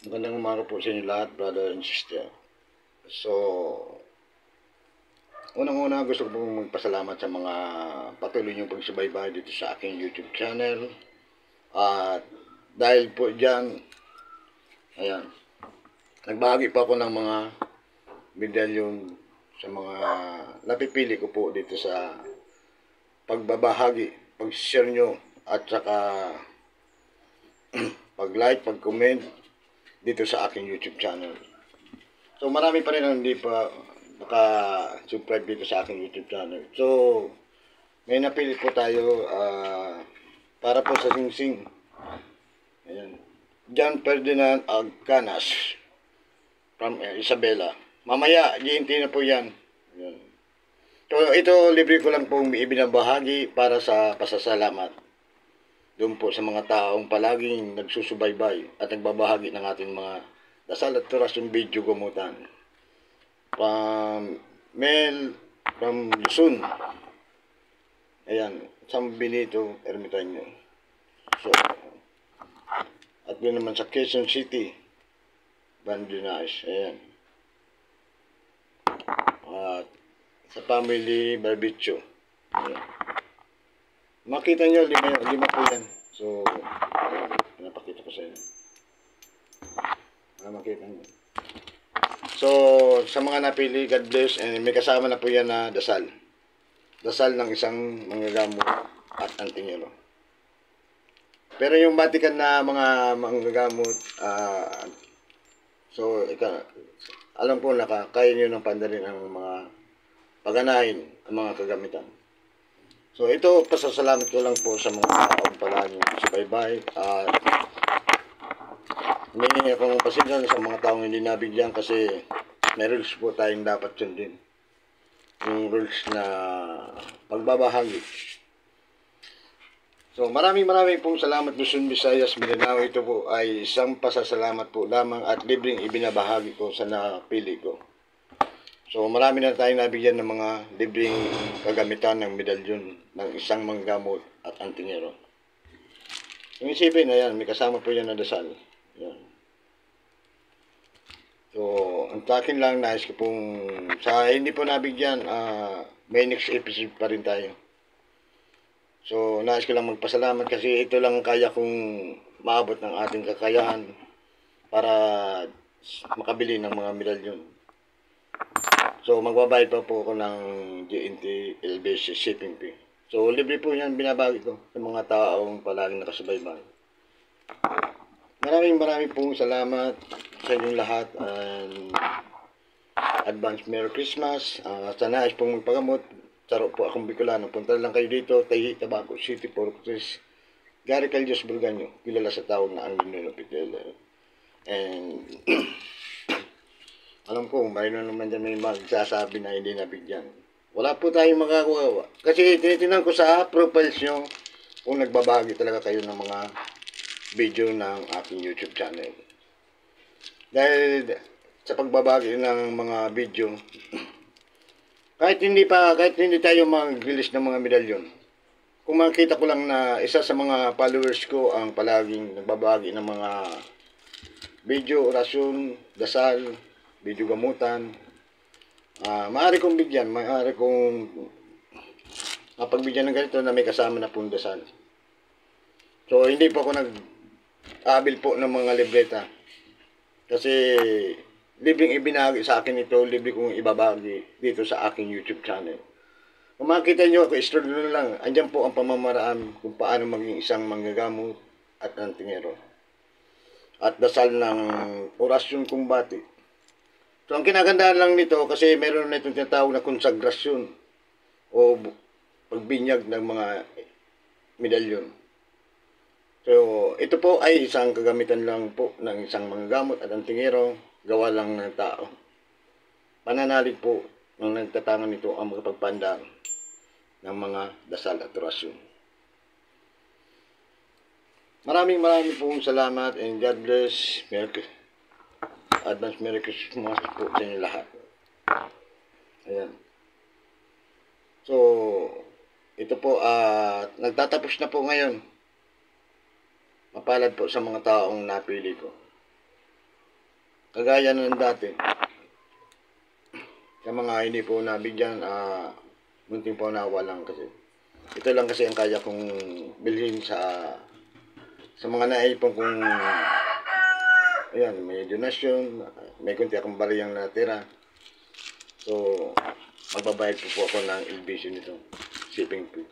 Magandang umaga po sa inyo lahat, brother and sister. So, unang-una gusto ko pong magpasalamat sa mga patuloy niyong pagsubaybay dito sa aking YouTube channel. At dahil po dyan, ayan, nagbahagi po ako ng mga medalyon sa mga napipili ko po dito sa pagbabahagi, pag-share nyo, at saka pag-like, pag-comment dito sa aking YouTube channel. So marami pa rin ang hindi pa naka-subscribe dito sa aking YouTube channel. So may napili po tayo para po sa singsing. Ayan. John Ferdinand Agcanas from Isabela. Mamaya, GNT na po yan. Ayan. So ito, libre ko lang pong ibinabahagi para sa pasasalamat doon po sa mga taong palaging nagsusubaybay at nagbabahagi ng ating mga dasal at turasyon video gamutan. From Mel, from Luzon. Ayan, San Benito, Ermitaño. So, at yun naman sa Quezon City, Bandinash. Ayan. At sa family barbecue. Ayan. Makita nyo, lima po yan. So, pinapakita ko sa inyo. Makita nyo. So, sa mga napili, God bless. And may kasama na po yan na dasal. Dasal ng isang manggagamot at antingero. Pero yung batikan na mga manggagamot, so, alam ko kaya nyo ng pandarin ang mga paganahin, ang mga kagamitan. So ito, pasasalamat ko lang po sa mga taong palaging subaybay at humingi akong pasensya sa mga taong hindi nabigyan kasi may rules po tayong dapat sundin. Yung rules na pagbabahagi. So maraming pong salamat Luzon, Visayas, Mindanao. Ito po ay isang pasasalamat po lamang at libreng ibinabahagi ko sa napili ko. So marami na tayong nabigyan ng mga libreng kagamitan ng medalyon ng isang manggamot at antingero. Yung isipin, ayan, may kasama po yan na dasal. Ayan. So, ang akin lang, nais ko pong, sa hindi po nabigyan, may next episode pa rin tayo. So, nais ko lang magpasalamat kasi ito lang kaya kong maabot ng ating kakayahan para makabili ng mga medalyon. So, magbabayad pa po ako ng GNT LBC shipping fee. So, libre po yan binabagi ko sa mga taong palaging nakasubaybay. Maraming pong salamat sa inyong lahat and advance Merry Christmas. Sa nais pong magpagamot, saro po akong Bicolano. Punta lang kayo dito, Tahi, Tabaco City, Porcres, Gary Caldios, Bulganyo. Kilala sa tawag na ang Lino Pitele. And alam ko, mayroon naman dyan may magsasabi na hindi nabigyan. Wala po tayong magagawa. Kasi tinitingnan ko sa profiles nyo kung nagbabahagi talaga kayo ng mga video ng aking YouTube channel. Dahil sa pagbabahagi ng mga video, kahit hindi tayo mag-release ng mga medalyon, kung makita ko lang na isa sa mga followers ko ang palaging nagbabahagi ng mga video, orasyon, dasal, video gamutan, maaari kong bigyan, maaari kong mapagbigyan ng ganito na may kasama na pong dasal. So, hindi po ako nag-aabil po ng mga libreta. Kasi, libreng ibinahagi sa akin ito, libre kong ibabahagi dito sa aking YouTube channel. Kung makikita nyo ako, istoryo na lang, andyan po ang pamamaraan kung paano maging isang manggagamot at antingero. At dasal ng orasyon kumbati. So, ang kinagandahan lang nito, kasi meron na itong tinatawag na konsagrasyon o pagbinyag ng mga medalyon. So, ito po ay isang kagamitan lang po ng isang manggagamot at antingero, gawa lang ng tao. Pananalig po ng nagtatangan nito ang magpagpanda ng mga dasal at orasyon. Maraming pong salamat and God bless. Advance Merry Christmas po sa inyo lahat. Ayan. So, ito po, nagtatapos na po ngayon. Mapalad po sa mga taong napili ko. kagaya ng dati. Sa mga hindi po nabigyan, munting po nawalan kasi. Ito lang kasi ang kaya kong bilhin sa mga naipon kong, ayan, may donasyon, may kunti akong bariyang natira. So, magbabayad po ako ng LBC nito, shipping fee.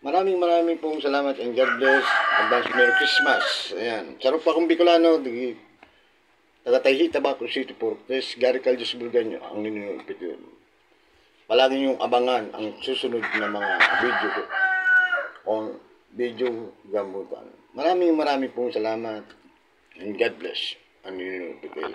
Maraming pong salamat and God bless. Advance Merry Christmas. Ayan, sarap pa akong Bicolano, taga-Tayhi, Tabaco City, Portes, Gary Caldas Bulganyo, ang ninunupit yun. Palagi niyong abangan ang susunod na mga video ko on video gamutan. Maraming pong salamat and God bless. Ang ninunupit yun.